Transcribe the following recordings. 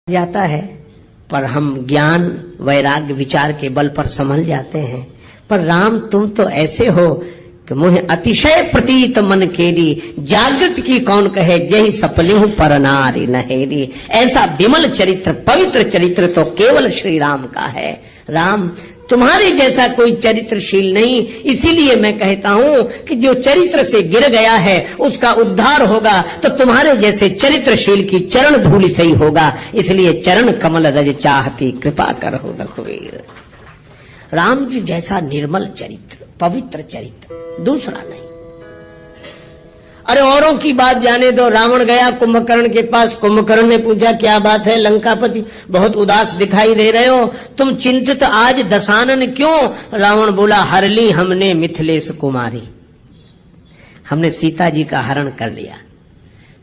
जाता है, पर हम ज्ञान वैराग्य विचार के बल पर संभल जाते हैं। पर राम तुम तो ऐसे हो कि मुझे अतिशय प्रतीत मन केरी, जागृत की कौन कहे जही सपलिहु पर नारी नहेरी। ऐसा विमल चरित्र, पवित्र चरित्र तो केवल श्री राम का है। राम तुम्हारे जैसा कोई चरित्रशील नहीं, इसीलिए मैं कहता हूं कि जो चरित्र से गिर गया है उसका उद्धार होगा तो तुम्हारे जैसे चरित्रशील की चरण धूलि से ही होगा। इसलिए चरण कमल रज चाहती कृपा करो रघुवीर। राम जी जैसा निर्मल चरित्र, पवित्र चरित्र दूसरा नहीं। अरे औरों की बात जाने दो। रावण गया कुंभकर्ण के पास, कुंभकर्ण ने पूछा क्या बात है लंकापति, बहुत उदास दिखाई दे रहे हो, तुम चिंतित आज दशानन क्यों? रावण बोला हर ली हमने मिथिलेश कुमारी, हमने सीता जी का हरण कर लिया।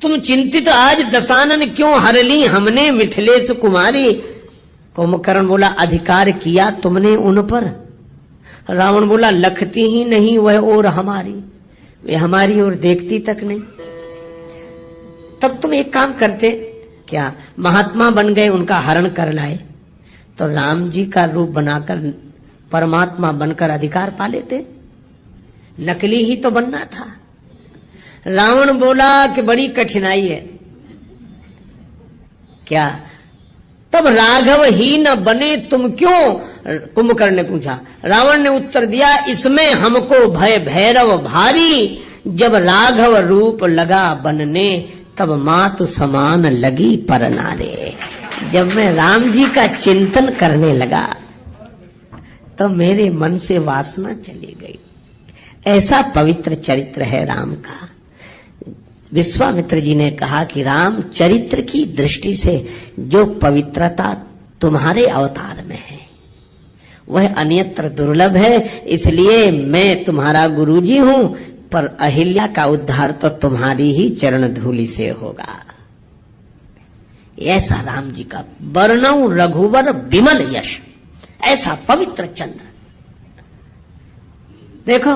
तुम चिंतित आज दशानन क्यों, हर ली हमने मिथिलेश कुमारी। कुंभकर्ण बोला अधिकार किया तुमने उन पर? रावण बोला लखती ही नहीं वह और हमारी, वे हमारी ओर देखती तक नहीं। तब तुम एक काम करते क्या, महात्मा बन गए, उनका हरण कर लाए तो राम जी का रूप बनाकर परमात्मा बनकर अधिकार पा लेते। नकली ही तो बनना था। रावण बोला कि बड़ी कठिनाई है क्या? तब राघव ही न बने तुम क्यों? कुंभकर्ण ने पूछा। रावण ने उत्तर दिया इसमें हमको भय भैरव भारी, जब राघव रूप लगा बनने तब मातु समान लगी पर नारे। जब मैं राम जी का चिंतन करने लगा तो मेरे मन से वासना चली गई। ऐसा पवित्र चरित्र है राम का। विश्वामित्र जी ने कहा कि राम चरित्र की दृष्टि से जो पवित्रता तुम्हारे अवतार में है वह अन्यत्र दुर्लभ है, इसलिए मैं तुम्हारा गुरुजी हूं, पर अहिल्या का उद्धार तो तुम्हारी ही चरण धूलि से होगा। ऐसा राम जी का वर्णौ रघुवर विमल यश, ऐसा पवित्र चंद्र। देखो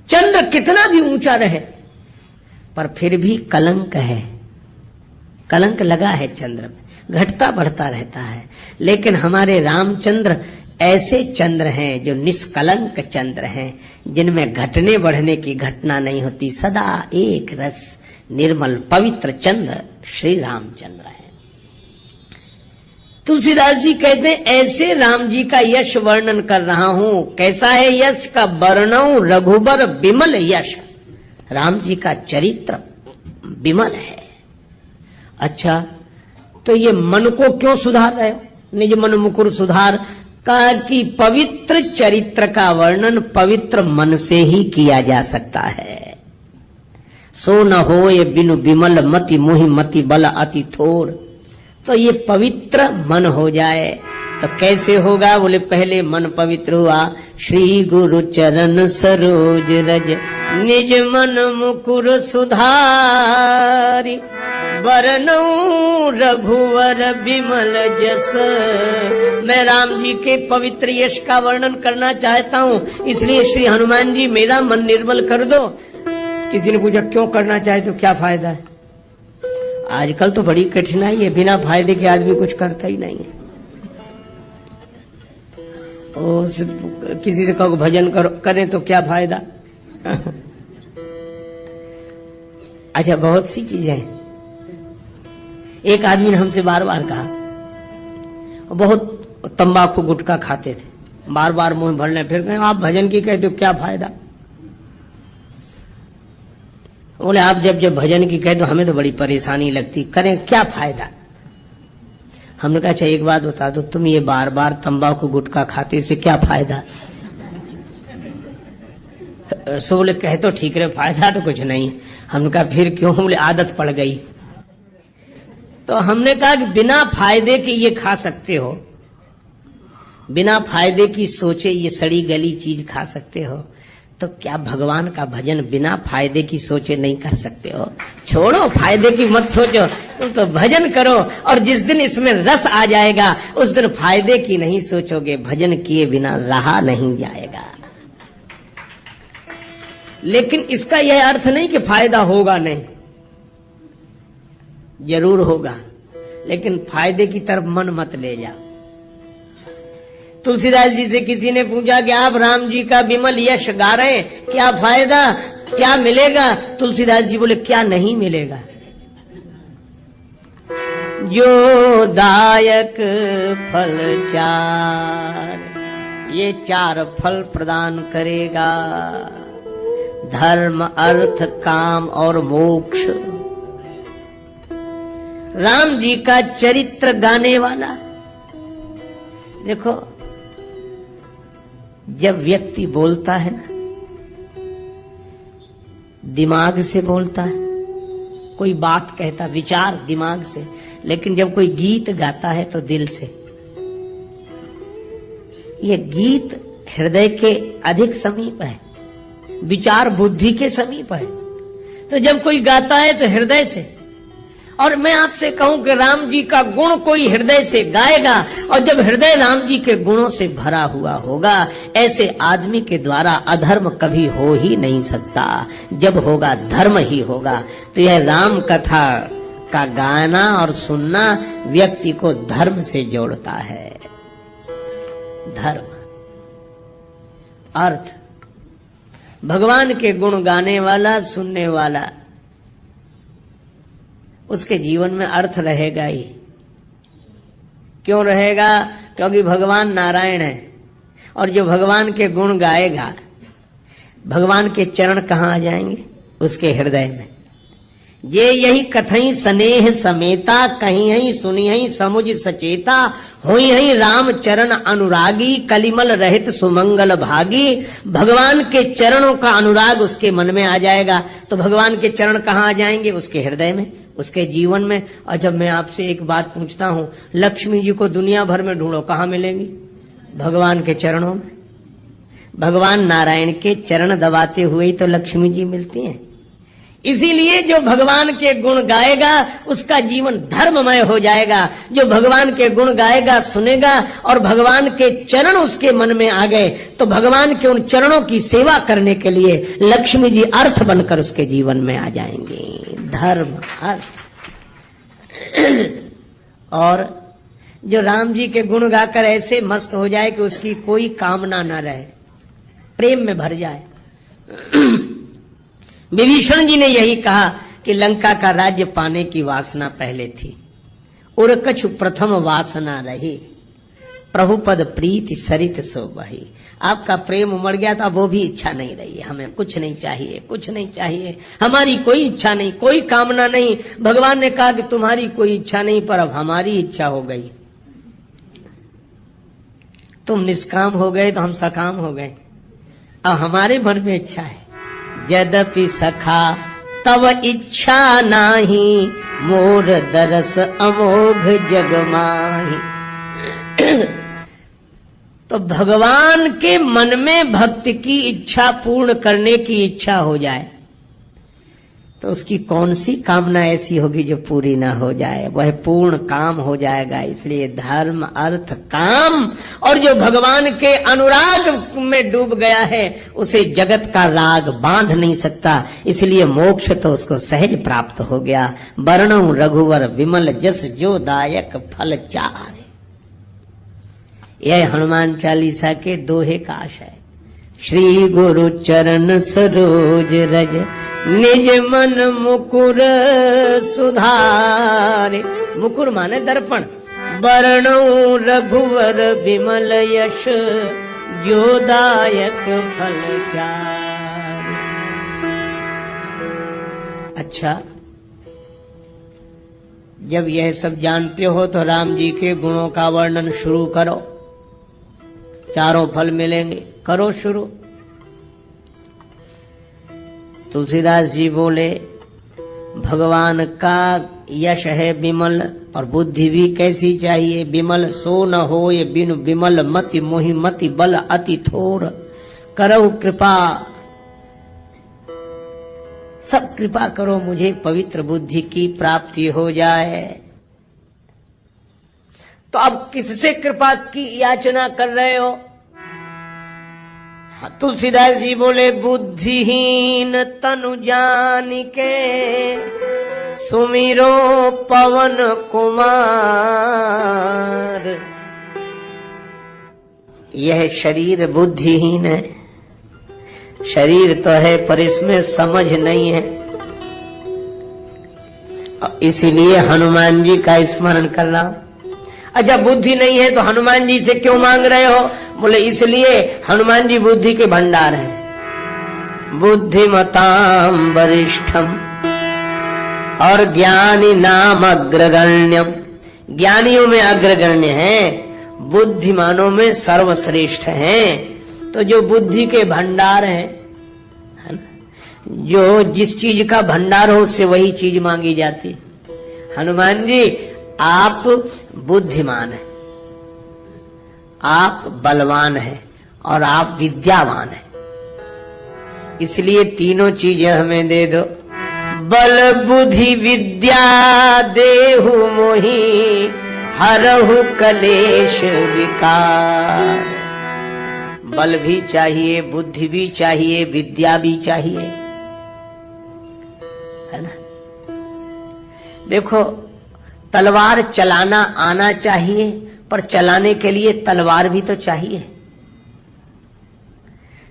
चंद्र कितना भी ऊंचा रहे पर फिर भी कलंक है, कलंक लगा है चंद्र में, घटता बढ़ता रहता है। लेकिन हमारे रामचंद्र ऐसे चंद्र हैं जो निष्कलंक चंद्र हैं, जिनमें घटने बढ़ने की घटना नहीं होती, सदा एक रस निर्मल पवित्र चंद्र श्री रामचंद्र हैं। तुलसीदास जी कहते हैं ऐसे राम जी का यश वर्णन कर रहा हूं। कैसा है यश का? वर्णौ रघुबर विमल यश, राम जी का चरित्र विमल है। अच्छा तो ये मन को क्यों सुधार रहे हो? निज मन मुकुर सुधार का कि पवित्र चरित्र का वर्णन पवित्र मन से ही किया जा सकता है। सो न हो ये बिनु विमल मति मोहि मति बल अति थोर। तो ये पवित्र मन हो जाए तो कैसे होगा? बोले पहले मन पवित्र हुआ, श्री गुरु चरण सरोज रज निज मन मुकुर सुधारी, वरनौ रघुवर विमल जस। मैं राम जी के पवित्र यश का वर्णन करना चाहता हूँ, इसलिए श्री हनुमान जी मेरा मन निर्मल कर दो। किसी ने पूछा क्यों करना चाहे तो क्या फायदा है? आजकल तो बड़ी कठिनाई है, बिना फायदे के आदमी कुछ करता ही नहीं है। किसी से कहो भजन करो, करें तो क्या फायदा? अच्छा बहुत सी चीजें हैं। एक आदमी ने हमसे बार बार कहा, बहुत तंबाकू गुटखा खाते थे, बार बार मुंह भरने, फिर कहें आप भजन की कहते हो क्या फायदा? बोले आप जब जब भजन की कहते हो हमें तो बड़ी परेशानी लगती, करें क्या फायदा? हमने कहा अच्छा एक बात बता दो, तुम ये बार बार तंबाकू गुटखा खाते से क्या फायदा? सो बोले कहे तो ठीक रहे, फायदा तो कुछ नहीं। हमने कहा फिर क्यों? बोले आदत पड़ गई। तो हमने कहा कि बिना फायदे के ये खा सकते हो, बिना फायदे की सोचे ये सड़ी गली चीज खा सकते हो, तो क्या भगवान का भजन बिना फायदे की सोचे नहीं कर सकते हो? छोड़ो फायदे की मत सोचो, तुम तो भजन करो, और जिस दिन इसमें रस आ जाएगा उस दिन फायदे की नहीं सोचोगे, भजन किए बिना रहा नहीं जाएगा। लेकिन इसका यह अर्थ नहीं कि फायदा होगा नहीं, जरूर होगा, लेकिन फायदे की तरफ मन मत ले जाओ। तुलसीदास जी से किसी ने पूछा कि आप राम जी का विमल यश गा रहे हैं, क्या फायदा, क्या मिलेगा? तुलसीदास जी बोले क्या नहीं मिलेगा? जो दायक फल चार, ये चार फल प्रदान करेगा, धर्म अर्थ काम और मोक्ष। राम जी का चरित्र गाने वाला। देखो जब व्यक्ति बोलता है ना, दिमाग से बोलता है, कोई बात कहता विचार दिमाग से, लेकिन जब कोई गीत गाता है तो दिल से। ये गीत हृदय के अधिक समीप है, विचार बुद्धि के समीप है। तो जब कोई गाता है तो हृदय से। और मैं आपसे कहूं कि राम जी का गुण कोई हृदय से गाएगा, और जब हृदय राम जी के गुणों से भरा हुआ होगा, ऐसे आदमी के द्वारा अधर्म कभी हो ही नहीं सकता। जब होगा धर्म ही होगा। तो यह राम कथा का गाना और सुनना व्यक्ति को धर्म से जोड़ता है। धर्म अर्थ, भगवान के गुण गाने वाला, सुनने वाला, उसके जीवन में अर्थ रहेगा ही। क्यों रहेगा? क्योंकि भगवान नारायण है, और जो भगवान के गुण गाएगा, भगवान के चरण कहाँ आ जाएंगे? उसके हृदय में। ये यही कथई स्नेह समेता, कहीं हई सुनी हई समुझ सचेता, होई हई राम चरण अनुरागी, कलिमल रहित सुमंगल भागी। भगवान के चरणों का अनुराग उसके मन में आ जाएगा। तो भगवान के चरण कहाँ आ जाएंगे? उसके हृदय में, उसके जीवन में। और जब मैं आपसे एक बात पूछता हूं, लक्ष्मी जी को दुनिया भर में ढूंढो, कहाँ मिलेंगी? भगवान के चरणों में। भगवान नारायण के चरण दबाते हुए ही तो लक्ष्मी जी मिलती हैं। इसीलिए जो भगवान के गुण गाएगा उसका जीवन धर्ममय हो जाएगा। जो भगवान के गुण गाएगा, सुनेगा, और भगवान के चरण उसके मन में आ गए, तो भगवान के उन चरणों की सेवा करने के लिए लक्ष्मी जी अर्थ बनकर उसके जीवन में आ जाएंगे। धर्म अर्थ। और जो राम जी के गुण गाकर ऐसे मस्त हो जाए कि उसकी कोई कामना न रहे, प्रेम में भर जाए। विभीषण जी ने यही कहा कि लंका का राज्य पाने की वासना पहले थी, और कछु प्रथम वासना रही, प्रभु पद प्रीति सरित सो बही। आपका प्रेम उमड़ गया था, वो भी इच्छा नहीं रही। हमें कुछ नहीं चाहिए, कुछ नहीं चाहिए, हमारी कोई इच्छा नहीं, कोई कामना नहीं। भगवान ने कहा कि तुम्हारी कोई इच्छा नहीं, पर अब हमारी इच्छा हो गई। तुम निष्काम हो गए तो हम सकाम हो गए। अब हमारे मन में इच्छा है। यद्यपि सखा तब इच्छा नाही, मोर दरस अमोघ जग माही। तो भगवान के मन में भक्त की इच्छा पूर्ण करने की इच्छा हो जाए तो उसकी कौन सी कामना ऐसी होगी जो पूरी ना हो जाए? वह पूर्ण काम हो जाएगा। इसलिए धर्म अर्थ काम, और जो भगवान के अनुराग में डूब गया है उसे जगत का राग बांध नहीं सकता। इसलिए मोक्ष तो उसको सहज प्राप्त हो गया। वर्णौ रघुवर विमल जस, जो दायक फल चार। यह हनुमान चालीसा के दोहे का आशय है। श्री गुरु चरण सरोज रज, निज मन मुकुर सुधारे। मुकुर माने दर्पण। वर्णौ रघुवर विमल यश, जो दायक फल चार। अच्छा, जब यह सब जानते हो तो राम जी के गुणों का वर्णन शुरू करो। चारों फल मिलेंगे, करो शुरू। तुलसीदास जी बोले भगवान का यश है विमल, और बुद्धि भी कैसी चाहिए? विमल सो न होए बिनु विमल मति, मोहि मति बल अति थोर। करो कृपा, सब कृपा करो मुझे पवित्र बुद्धि की प्राप्ति हो जाए। तो अब किससे कृपा की याचना कर रहे हो? तुलसीदास जी बोले बुद्धिहीन तनु जान के, सुमिरो पवन कुमार। यह शरीर बुद्धिहीन है, शरीर तो है पर इसमें समझ नहीं है, इसीलिए हनुमान जी का स्मरण करना। अच्छा, बुद्धि नहीं है तो हनुमान जी से क्यों मांग रहे हो? बोले इसलिए हनुमान जी बुद्धि के भंडार हैं। बुद्धिमताम वरिष्ठम और ज्ञानी नाम अग्रगण्यम, ज्ञानियों में अग्रगण्य हैं, बुद्धिमानों में सर्वश्रेष्ठ हैं। तो जो बुद्धि के भंडार हैं, है ना, जो जिस चीज का भंडार हो उससे वही चीज मांगी जाती। हनुमान जी आप बुद्धिमान हैं, आप बलवान हैं और आप विद्यावान हैं, इसलिए तीनों चीजें हमें दे दो। बल बुद्धि विद्या देहु मोहि, हरहु कलेश विकार। बल भी चाहिए, बुद्धि भी चाहिए, विद्या भी चाहिए, है ना। देखो, तलवार चलाना आना चाहिए, पर चलाने के लिए तलवार भी तो चाहिए।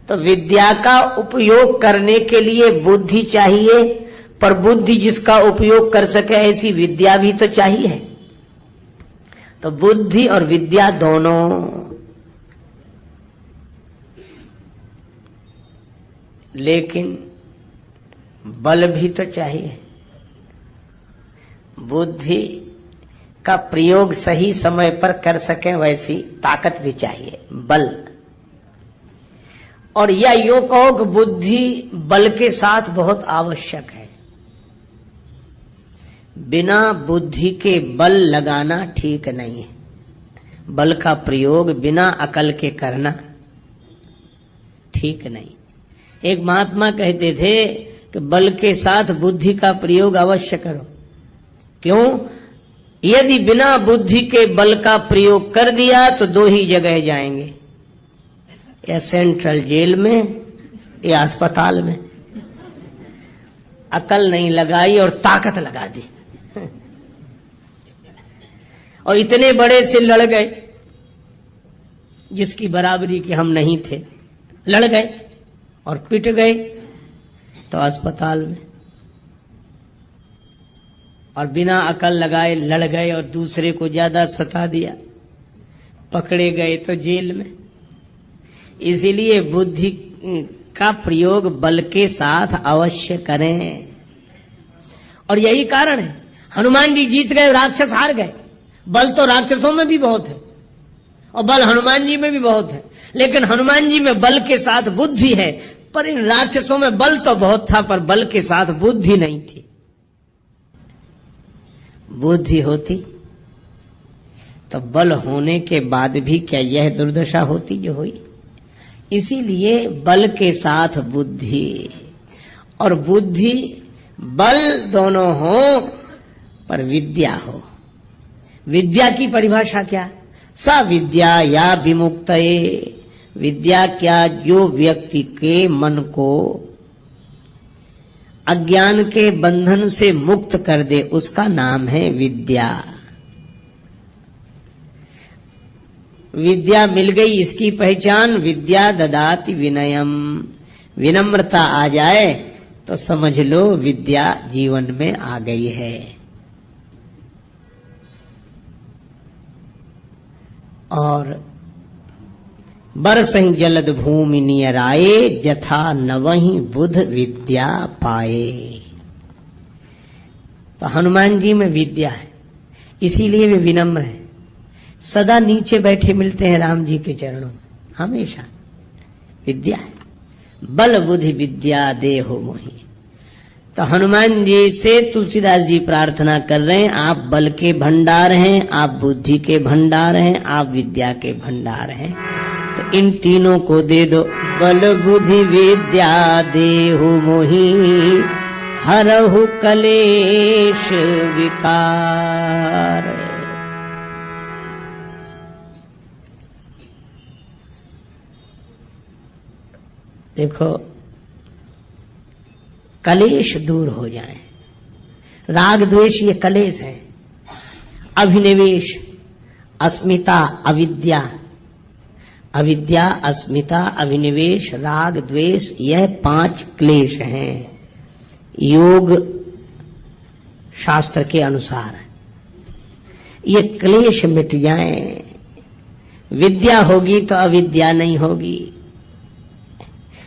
तो विद्या का उपयोग करने के लिए बुद्धि चाहिए, पर बुद्धि जिसका उपयोग कर सके ऐसी विद्या भी तो चाहिए। तो बुद्धि और विद्या दोनों, लेकिन बल भी तो चाहिए। बुद्धि का प्रयोग सही समय पर कर सके वैसी ताकत भी चाहिए, बल। और या यूं कहो कि बुद्धि बल के साथ बहुत आवश्यक है। बिना बुद्धि के बल लगाना ठीक नहीं है। बल का प्रयोग बिना अकल के करना ठीक नहीं। एक महात्मा कहते थे कि बल के साथ बुद्धि का प्रयोग अवश्य करो। क्यों? यदि बिना बुद्धि के बल का प्रयोग कर दिया तो दो ही जगह जाएंगे, या सेंट्रल जेल में या अस्पताल में। अकल नहीं लगाई और ताकत लगा दी, और इतने बड़े से लड़ गए जिसकी बराबरी के हम नहीं थे, लड़ गए और पिट गए तो अस्पताल में। और बिना अकल लगाए लड़ गए और दूसरे को ज्यादा सता दिया, पकड़े गए तो जेल में। इसीलिए बुद्धि का प्रयोग बल के साथ अवश्य करें। और यही कारण है हनुमान जी जीत गए, राक्षस हार गए। बल तो राक्षसों में भी बहुत है और बल हनुमान जी में भी बहुत है, लेकिन हनुमान जी में बल के साथ बुद्धि है, पर इन राक्षसों में बल तो बहुत था पर बल के साथ बुद्धि नहीं थी। बुद्धि होती तो बल होने के बाद भी क्या यह दुर्दशा होती जो हुई। इसीलिए बल के साथ बुद्धि, और बुद्धि बल दोनों हो पर विद्या हो। विद्या की परिभाषा क्या? सा विद्या या विमुक्तये, विद्या क्या? जो व्यक्ति के मन को अज्ञान के बंधन से मुक्त कर दे, उसका नाम है विद्या। विद्या मिल गई, इसकी पहचान विद्या ददाति विनयम। विनम्रता आ जाए तो समझ लो विद्या जीवन में आ गई है। और बरसहि जलद भूमि नियराए, जथा नवहि बुध विद्या पाए। तो हनुमान जी में विद्या है, इसीलिए वे विनम्र हैं। सदा नीचे बैठे मिलते हैं राम जी के चरणों में, हमेशा विद्या है। बल बुद्धि विद्या देहु मोहि। तो हनुमान जी से तुलसीदास जी प्रार्थना कर रहे हैं, आप बल के भंडार हैं, आप बुद्धि के भंडार हैं, आप विद्या के भंडार हैं। तो इन तीनों को दे दो। बल बुद्धि विद्या देहु मोहि, हरहु कलेश विकार। देखो, कलेश दूर हो जाए, राग द्वेष ये कलेश है। अभिनिवेश, अस्मिता, अविद्या, अविद्या, अस्मिता, अभिनिवेश, राग द्वेष, यह 5 क्लेश हैं योग शास्त्र के अनुसार। ये क्लेश मिट जाएं, विद्या होगी तो अविद्या नहीं होगी,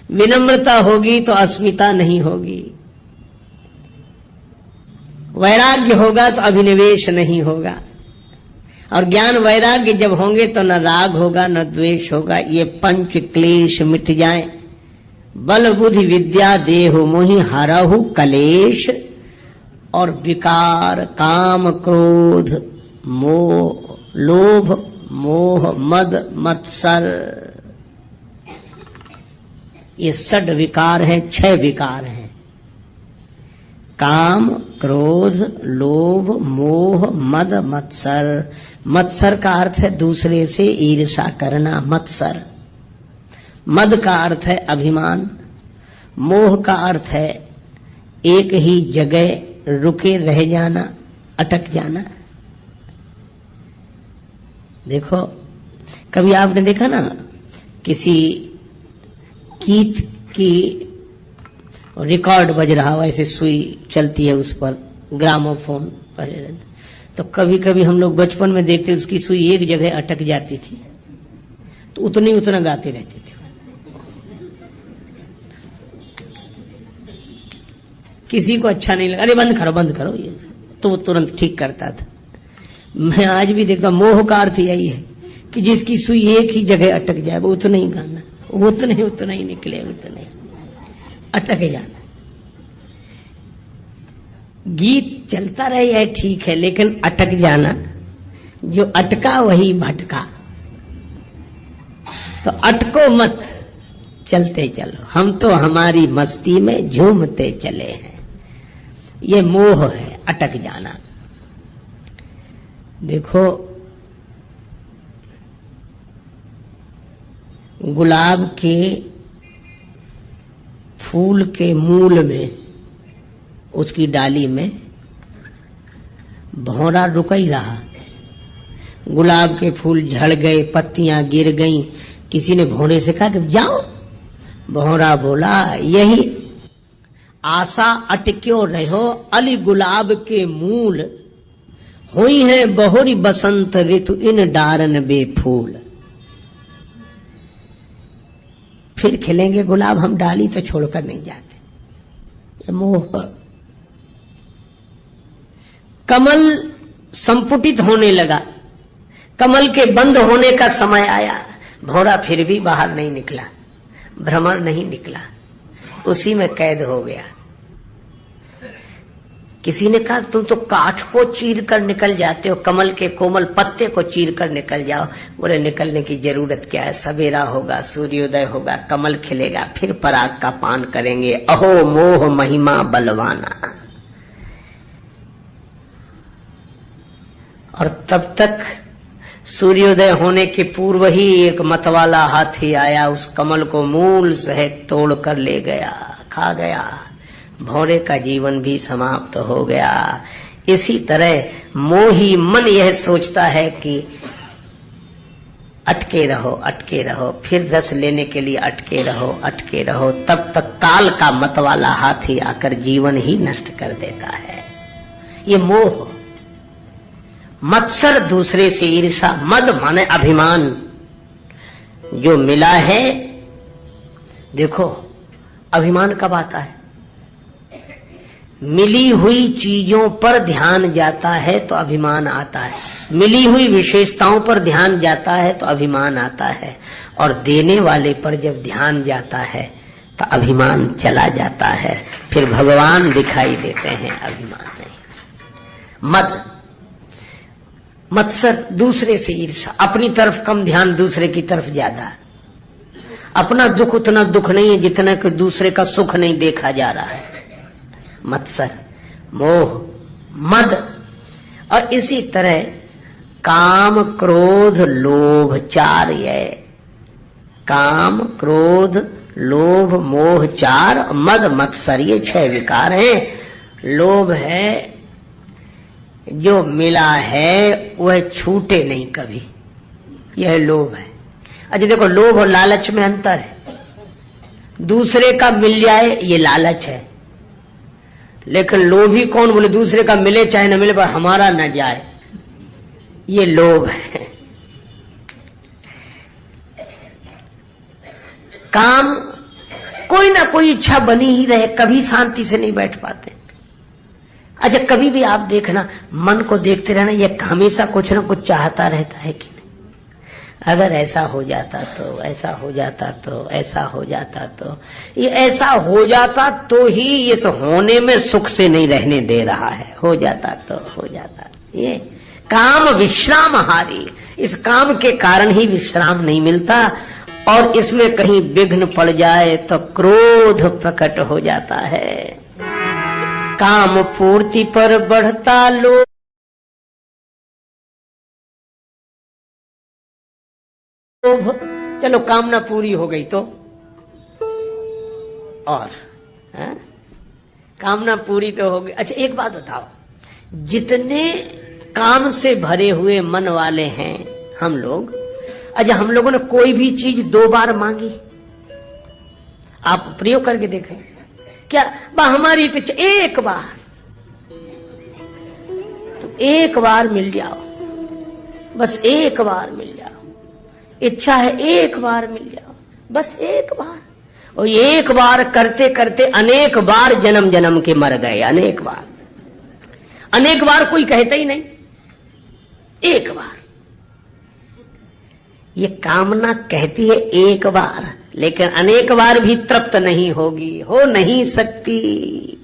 विनम्रता होगी तो अस्मिता नहीं होगी, वैराग्य होगा तो अभिनिवेश नहीं होगा, और ज्ञान वैराग्य जब होंगे तो न राग होगा न द्वेष होगा। ये 5 क्लेश मिट जाएं। बल बुद्धि विद्या देह मोहि हरहु कलेश, और विकार काम क्रोध मोह लोभ मोह मद मत्सर, ये 6 विकार हैं, 6 विकार हैं। काम क्रोध लोभ मोह मद मत्सर। मत्सर का अर्थ है दूसरे से ईर्ष्या करना, मत्सर। मद का अर्थ है अभिमान। मोह का अर्थ है एक ही जगह रुके रह जाना, अटक जाना। देखो, कभी आपने देखा ना किसी गीत की रिकॉर्ड बज रहा हो, ऐसे सुई चलती है उस पर, ग्रामोफोन पर, तो कभी कभी हम लोग बचपन में देखते उसकी सुई एक जगह अटक जाती थी तो उतना गाते रहते थे। किसी को अच्छा नहीं लगा, अरे बंद करो ये, तो वो तुरंत ठीक करता था। मैं आज भी देखता, मोह का अर्थ यही है कि जिसकी सुई एक ही जगह अटक जाए वो उतना ही गाना, उतना ही निकले, उतना ही अटक जाना। गीत चलता रहे है ठीक है, लेकिन अटक जाना, जो अटका वही भटका। तो अटको मत, चलते चलो, हम तो हमारी मस्ती में झूमते चले हैं। ये मोह है, अटक जाना। देखो, गुलाब के फूल के मूल में, उसकी डाली में भौरा रुका ही रहा। गुलाब के फूल झड़ गए, पत्तियां गिर गईं, किसी ने भौरे से कहा कि जाओ। भौरा बोला, यही आशा अटक्यो रहो अली गुलाब के मूल, हुई है बहुरी बसंत ऋतु इन डारन बेफूल। फिर खिलेंगे गुलाब, हम डाली तो छोड़कर नहीं जाते। ये मोह। कमल संपुटित होने लगा, कमल के बंद होने का समय आया, भौरा फिर भी बाहर नहीं निकला, भ्रमर नहीं निकला, उसी में कैद हो गया। किसी ने कहा तुम तो काठ को चीर कर निकल जाते हो, कमल के कोमल पत्ते को चीर कर निकल जाओ। बोले निकलने की जरूरत क्या है, सवेरा होगा, सूर्योदय होगा, कमल खिलेगा, फिर पराग का पान करेंगे। अहो मोह महिमा बलवाना। और तब तक सूर्योदय होने के पूर्व ही एक मतवाला हाथी आया, उस कमल को मूल सहित तोड़ कर ले गया, खा गया। भौरे का जीवन भी समाप्त हो गया। इसी तरह मोही मन यह सोचता है कि अटके रहो, फिर रस लेने के लिए अटके रहो, तब तक काल का मतवाला हाथी आकर जीवन ही नष्ट कर देता है। ये मोह। मत्सर, दूसरे से ईर्षा। मद माने अभिमान। जो मिला है, देखो अभिमान कब आता है, मिली हुई चीजों पर ध्यान जाता है तो अभिमान आता है, मिली हुई विशेषताओं पर ध्यान जाता है तो अभिमान आता है, और देने वाले पर जब ध्यान जाता है तो अभिमान चला जाता है, फिर भगवान दिखाई देते हैं, अभिमान नहीं। मद, मत्सर, दूसरे से ईर्षा, अपनी तरफ कम ध्यान, दूसरे की तरफ ज्यादा। अपना दुख उतना दुख नहीं है जितना कि दूसरे का सुख नहीं देखा जा रहा है। मत्सर, मोह, मद। और इसी तरह काम क्रोध लोभ, 4 ये काम क्रोध लोभ मोह 4, मद मत्सर, ये 6 विकार हैं। लोभ है जो मिला है वह छूटे नहीं कभी, यह लोभ है। अच्छा देखो, लोभ और लालच में अंतर है। दूसरे का मिल जाए ये लालच है, लेकिन लोभी कौन? बोले दूसरे का मिले चाहे न मिले पर हमारा न जाए, ये लोभ है। काम कोई ना कोई इच्छा बनी ही रहे, कभी शांति से नहीं बैठ पाते। अच्छा कभी भी आप देखना, मन को देखते रहना, ये हमेशा कुछ ना कुछ चाहता रहता है कि नहीं? अगर ऐसा हो जाता तो, ऐसा हो जाता तो, ऐसा हो जाता तो, ये ऐसा हो जाता तो ही इस होने में सुख से नहीं रहने दे रहा है। हो जाता तो हो जाता, ये काम विश्रामहारी, इस काम के कारण ही विश्राम नहीं मिलता, और इसमें कहीं विघ्न पड़ जाए तो क्रोध प्रकट हो जाता है। काम पूर्ति पर बढ़ता लोभ, चलो कामना पूरी हो गई तो, और कामना पूरी तो हो गई। अच्छा एक बात बताओ, जितने काम से भरे हुए मन वाले हैं हम लोग, अच्छा हम लोगों ने कोई भी चीज 2 बार मांगी? आप प्रयोग करके देखें क्या? हमारी तो एक बार, तो एक बार मिल जाओ, बस एक बार मिल जाओ, इच्छा है एक बार मिल जाओ, बस एक बार। और एक बार करते करते अनेक बार जन्म जन्म के मर गए, अनेक बार। अनेक बार कोई कहता ही नहीं, एक बार। ये कामना कहती है एक बार, लेकिन अनेक बार भी तृप्त नहीं होगी, हो नहीं सकती।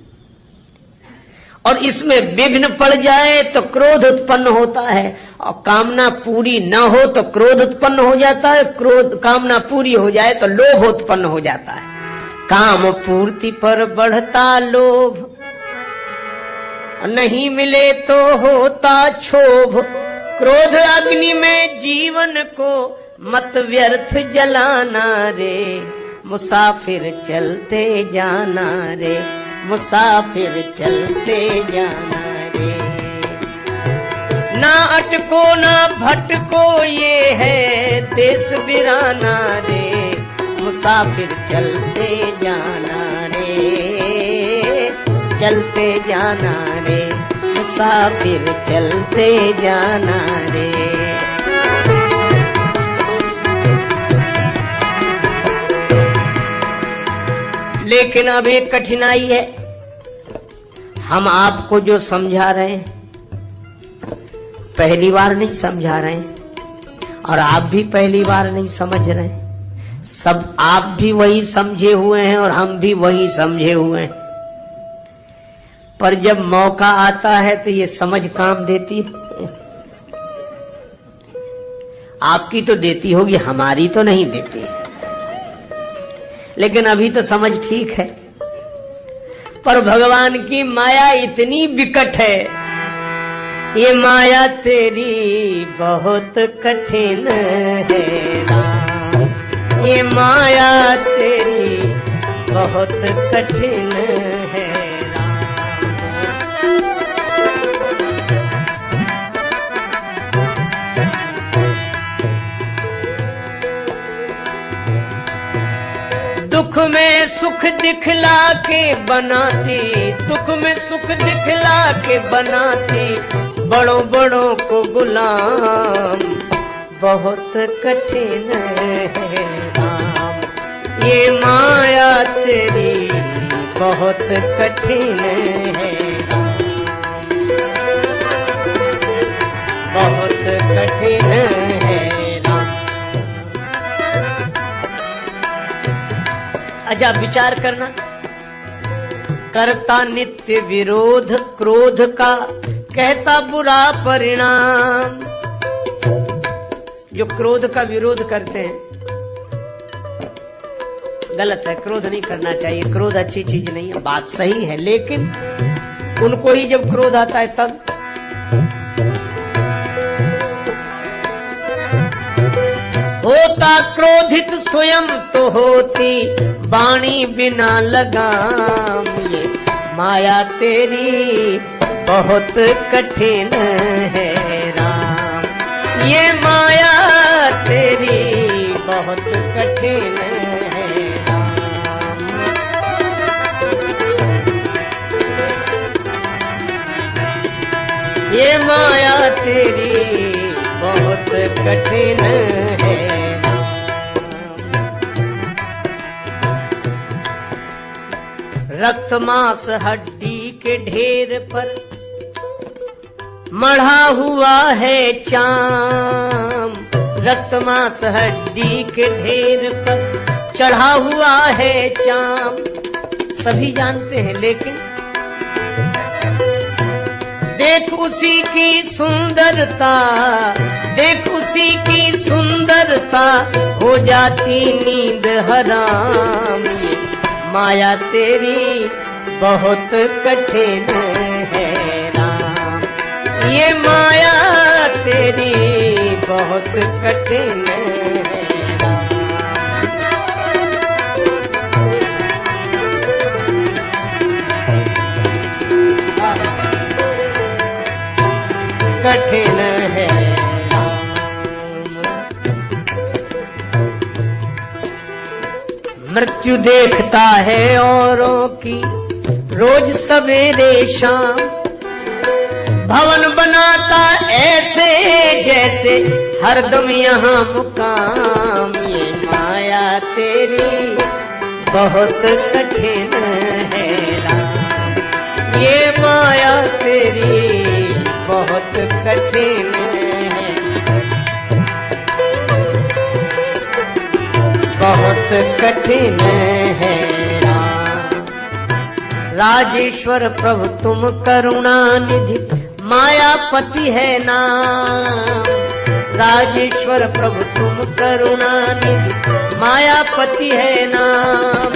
और इसमें विघ्न पड़ जाए तो क्रोध उत्पन्न होता है, और कामना पूरी न हो तो क्रोध उत्पन्न हो जाता है, क्रोध कामना पूरी हो जाए तो लोभ उत्पन्न हो जाता है। काम पूर्ति पर बढ़ता लोभ, नहीं मिले तो होता क्षोभ। क्रोध अग्नि में जीवन को मत व्यर्थ जलाना रे, मुसाफिर चलते जाना रे, मुसाफिर चलते जाना रे। ना अटको ना भटको ये है देश बिराना रे, मुसाफिर चलते जाना रे, चलते जाना रे, मुसाफिर चलते जाना रे। लेकिन अब एक कठिनाई है, हम आपको जो समझा रहे हैं पहली बार नहीं समझा रहे हैं, और आप भी पहली बार नहीं समझ रहे हैं। सब आप भी वही समझे हुए हैं और हम भी वही समझे हुए हैं, पर जब मौका आता है तो ये समझ काम देती है। आपकी तो देती होगी, हमारी तो नहीं देती है। लेकिन अभी तो समझ ठीक है, पर भगवान की माया इतनी विकट है, ये माया तेरी बहुत कठिन है राम, ये माया तेरी बहुत कठिन है दुख में सुख दिखला के बनाती, दुख में सुख दिखला के बनाती, बड़ों बड़ों को गुलाम बहुत कठिन है राम, ये माया तेरी बहुत कठिन है राम, बहुत कठिन है राम। अच्छा विचार करना, करता नित्य विरोध क्रोध का, कहता बुरा परिणाम। जो क्रोध का विरोध करते हैं गलत है, क्रोध नहीं करना चाहिए, क्रोध अच्छी चीज नहीं है, बात सही है, लेकिन उनको ही जब क्रोध आता है तब होता क्रोधित स्वयं तो होती वाणी बिना लगाम, ये माया तेरी बहुत कठिन है राम, ये माया तेरी बहुत कठिन है राम। ये माया तेरी बहुत कठिन है राम। रक्त मांस हड्डी के ढेर पर मढ़ा हुआ है चाम, रक्त मांस हड्डी के ढेर पर चढ़ा हुआ है चाम। सभी जानते हैं, लेकिन देख उसी की सुंदरता, देख उसी की सुंदरता, हो जाती नींद हराम। ये माया तेरी बहुत कठिन है राम, ये माया तेरी बहुत कठिन है राम। कठिन है राम। मृत्यु देखता है औरों की रोज सवेरे शाम, भवन बनाता ऐसे जैसे हरदम यहाँ मुकाम। ये माया तेरी बहुत कठिन है राम, ये माया तेरी बहुत कठिन है, बहुत कठिन है राम। राजेश्वर प्रभु तुम करुणा निधि, मायापति है नाम। राजेश्वर प्रभु तुम करुणा निधि, मायापति है नाम।